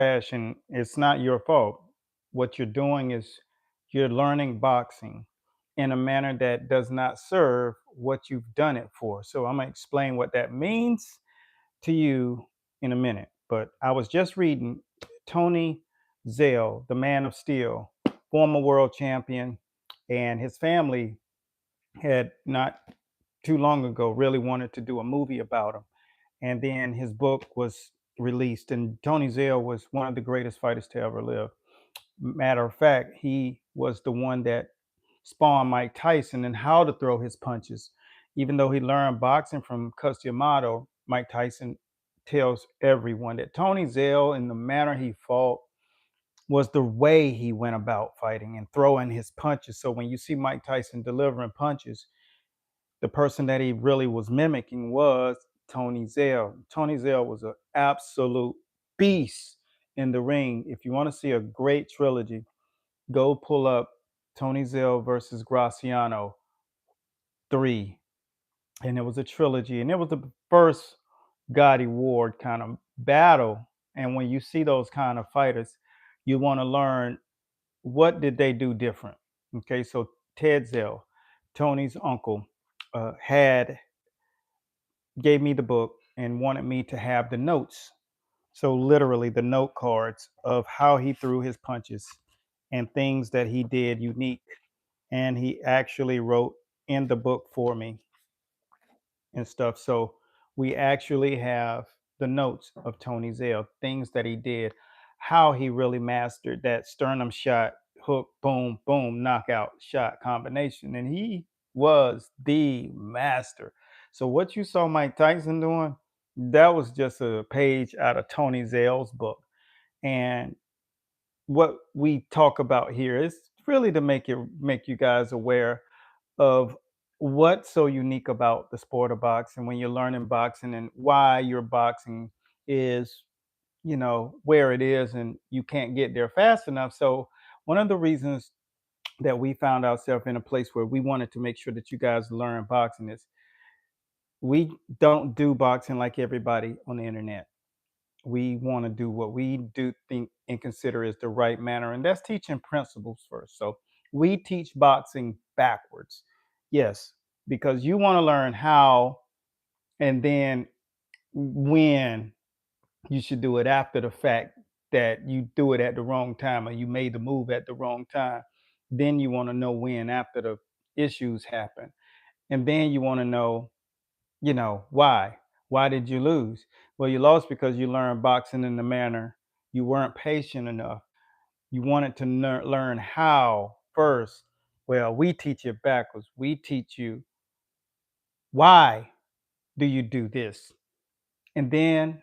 trash, and it's not your fault. What you're doing is you're learning boxing in a manner that does not serve what you've done it for. So I'm going to explain what that means to you in a minute. But I was just reading Tony Zell, the man of steel, former world champion, and his family had not too long ago really wanted to do a movie about him. And then his book was released, and Tony Zell was one of the greatest fighters to ever live. Matter of fact, he was the one that spawned Mike Tyson and how to throw his punches. Even though he learned boxing from 𝗙𝗪𝗪, Mike Tyson tells everyone that Tony Zell, in the manner he fought, was the way he went about fighting and throwing his punches. So when you see Mike Tyson delivering punches, the person that he really was mimicking was Tony Zell. Tony Zell was an absolute beast in the ring. If you want to see a great trilogy, go pull up Tony Zell versus Graciano 3. And it was a trilogy. And it was the first Gotti Ward kind of battle. And when you see those kind of fighters, you want to learn what did they do different. Okay, so Ted Zell, Tony's uncle, had gave me the book and wanted me to have the notes. So literally the note cards of how he threw his punches and things that he did unique. And he actually wrote in the book for me and stuff. So we actually have the notes of Tony Zell, things that he did, how he really mastered that sternum shot, hook, boom, boom, knockout shot combination. And he was the master. So what you saw Mike Tyson doing, that was just a page out of Tony Zell's book. And what we talk about here is really to make you guys aware of what's so unique about the sport of boxing when you're learning boxing and why your boxing is, where it is and you can't get there fast enough. So one of the reasons that we found ourselves in a place where we wanted to make sure that you guys learn boxing is we don't do boxing like everybody on the internet. We want to do what we do think and consider is the right manner, and that's teaching principles first. So we teach boxing backwards. Yes, because you want to learn how and then when you should do it after the fact that you do it at the wrong time or you made the move at the wrong time. Then you want to know when after the issues happen. And then you want to know, why? Why did you lose? Well, you lost because you learned boxing in the manner you weren't patient enough. You wanted to learn how first. Well, we teach it backwards. We teach you why do you do this? And then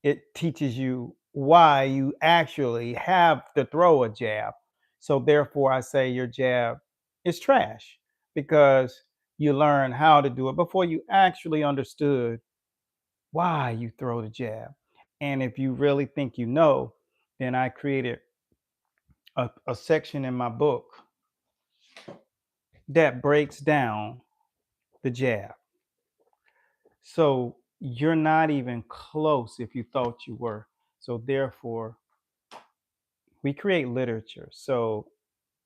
it teaches you why you actually have to throw a jab. So therefore, I say your jab is trash because you learn how to do it before you actually understood why you throw the jab. And if you really think you know, then I created a section in my book that breaks down the jab. So you're not even close if you thought you were. So therefore, we create literature. So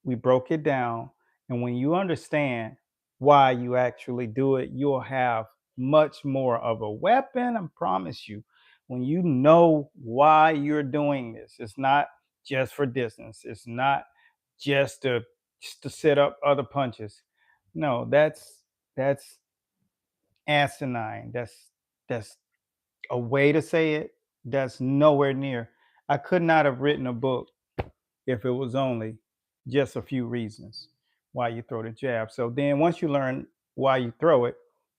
we broke it down. And when you understand why you actually do it, you'll have much more of a weapon. I promise you. When you know why you're doing this, it's not just for distance. It's not just to set up other punches. No, that's asinine. That's a way to say it. That's nowhere near. I could not have written a book if it was only just a few reasons why you throw the jab. So then once you learn why you throw it,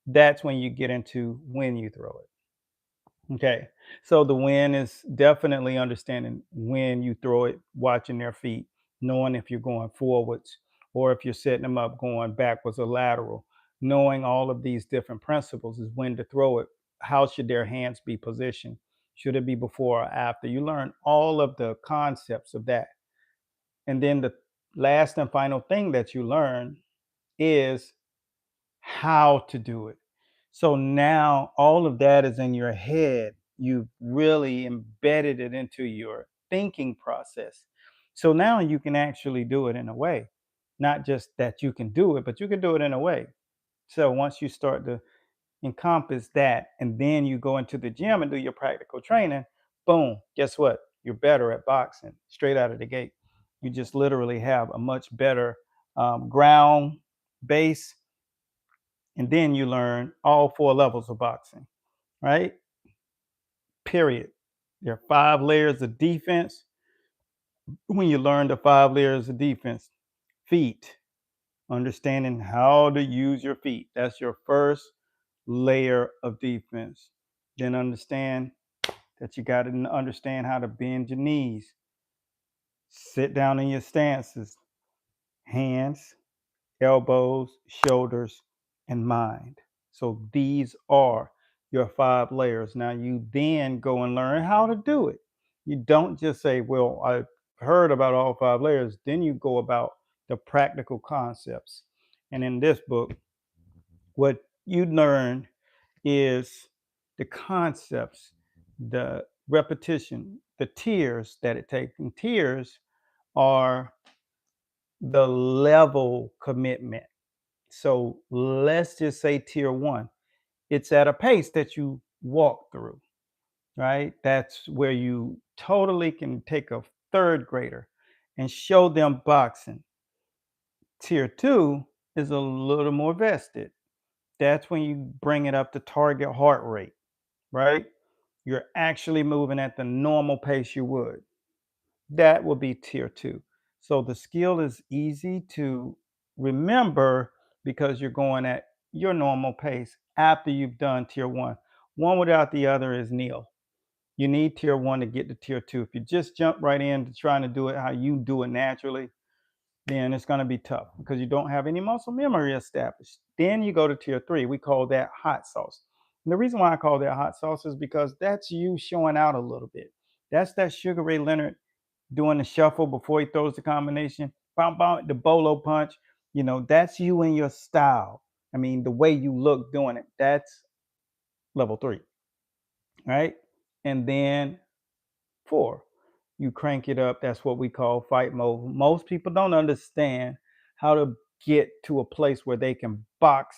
that's when you get into when you throw it. Okay. So the win is definitely understanding when you throw it, watching their feet, knowing if you're going forwards or if you're setting them up going backwards or lateral. Knowing all of these different principles is when to throw it. How should their hands be positioned? Should it be before or after? You learn all of the concepts of that. And then the last and final thing that you learn is how to do it. So now all of that is in your head. You've really embedded it into your thinking process. So now you can actually do it in a way, not just that you can do it, but you can do it in a way. So once you start to encompass that, and then you go into the gym and do your practical training, boom, guess what? You're better at boxing straight out of the gate. You just literally have a much better ground base, and then you learn all 4 levels of boxing, right? Period. There are 5 layers of defense. When you learn the 5 layers of defense, feet, understanding how to use your feet. That's your first layer of defense. Then understand that you got to understand how to bend your knees, sit down in your stances, hands, elbows, shoulders, and mind. So these are your 5 layers. Now you then go and learn how to do it. You don't just say, well, I heard about all 5 layers. Then you go about the practical concepts. And in this book, what you learn is the concepts, the repetition, the tiers that it takes. And tiers are the level commitment. So let's just say tier 1. It's at a pace that you walk through, right? That's where you totally can take a 3rd grader and show them boxing. Tier 2 is a little more vested. That's when you bring it up to target heart rate, right? You're actually moving at the normal pace you would. That will be tier 2. So the skill is easy to remember because you're going at your normal pace after you've done tier 1. One without the other is nil. You need tier 1 to get to tier 2. If you just jump right into trying to do it how you do it naturally, then it's going to be tough because you don't have any muscle memory established. Then you go to tier 3. We call that hot sauce. And the reason why I call that hot sauce is because that's you showing out a little bit. That's that Sugar Ray Leonard doing the shuffle before he throws the combination, the bolo punch. That's you and your style. I mean, the way you look doing it. That's level 3, right? And then 4, you crank it up. That's what we call fight mode. Most people don't understand how to get to a place where they can box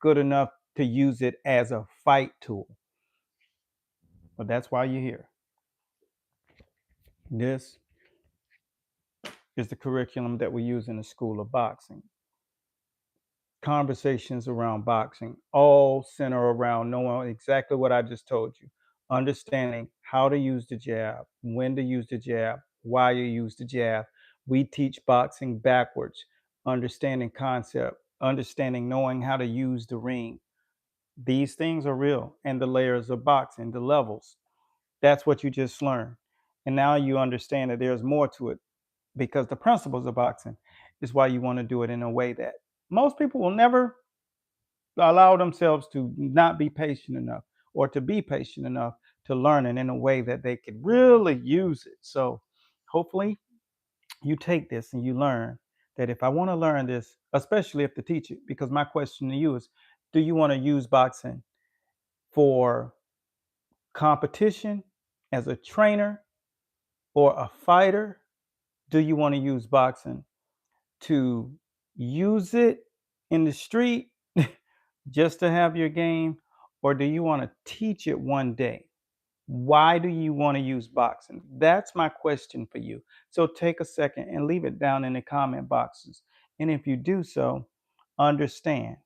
good enough to use it as a fight tool. But that's why you're here. This is the curriculum that we use in the School of Boxing. Conversations around boxing all center around knowing exactly what I just told you. Understanding how to use the jab, when to use the jab, why you use the jab. We teach boxing backwards, understanding concept, understanding knowing how to use the ring. These things are real, and the layers of boxing, the levels. That's what you just learned. And now you understand that there's more to it because the principles of boxing is why you want to do it in a way that most people will never allow themselves to not be patient enough or to be patient enough to learn it in a way that they could really use it. So hopefully you take this and you learn that if I want to learn this, especially if to teach it, because my question to you is, do you want to use boxing for competition as a trainer or a fighter? Do you want to use boxing to use it in the street just to have your game, or do you want to teach it one day? Why do you want to use boxing? That's my question for you. So take a second and leave it down in the comment boxes. And if you do so, understand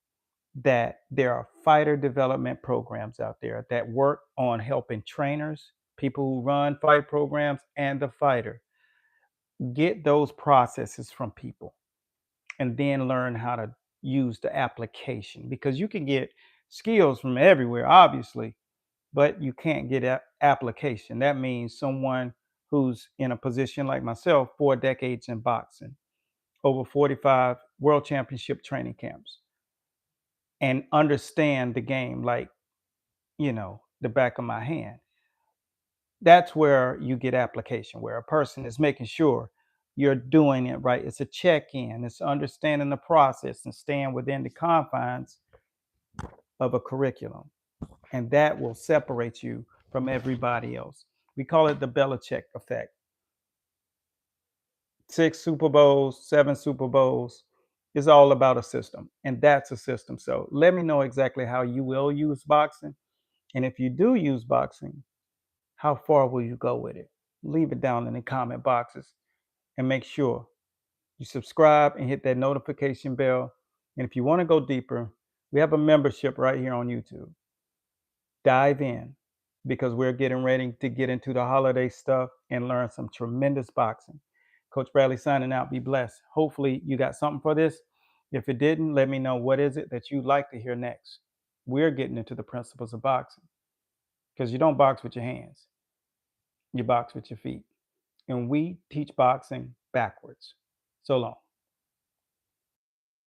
that there are fighter development programs out there that work on helping trainers, people who run fight programs, and the fighter get those processes from people and then learn how to use the application, because you can get skills from everywhere, obviously, but you can't get application. That means someone who's in a position like myself, 4 decades in boxing, over 45 world championship training camps, and understand the game like, the back of my hand. That's where you get application, where a person is making sure you're doing it right. It's a check-in. It's understanding the process and staying within the confines of a curriculum. And that will separate you from everybody else. We call it the Belichick effect. 6 Super Bowls, 7 Super Bowls. It's all about a system, and that's a system. So let me know exactly how you will use boxing. And if you do use boxing, how far will you go with it? Leave it down in the comment boxes and make sure you subscribe and hit that notification bell. And if you want to go deeper, we have a membership right here on YouTube. Dive in because we're getting ready to get into the holiday stuff and learn some tremendous boxing. Coach Bradley signing out. Be blessed. Hopefully you got something for this. If it didn't, let me know what is it that you'd like to hear next. We're getting into the principles of boxing because you don't box with your hands. You box with your feet. And we teach boxing backwards. So long.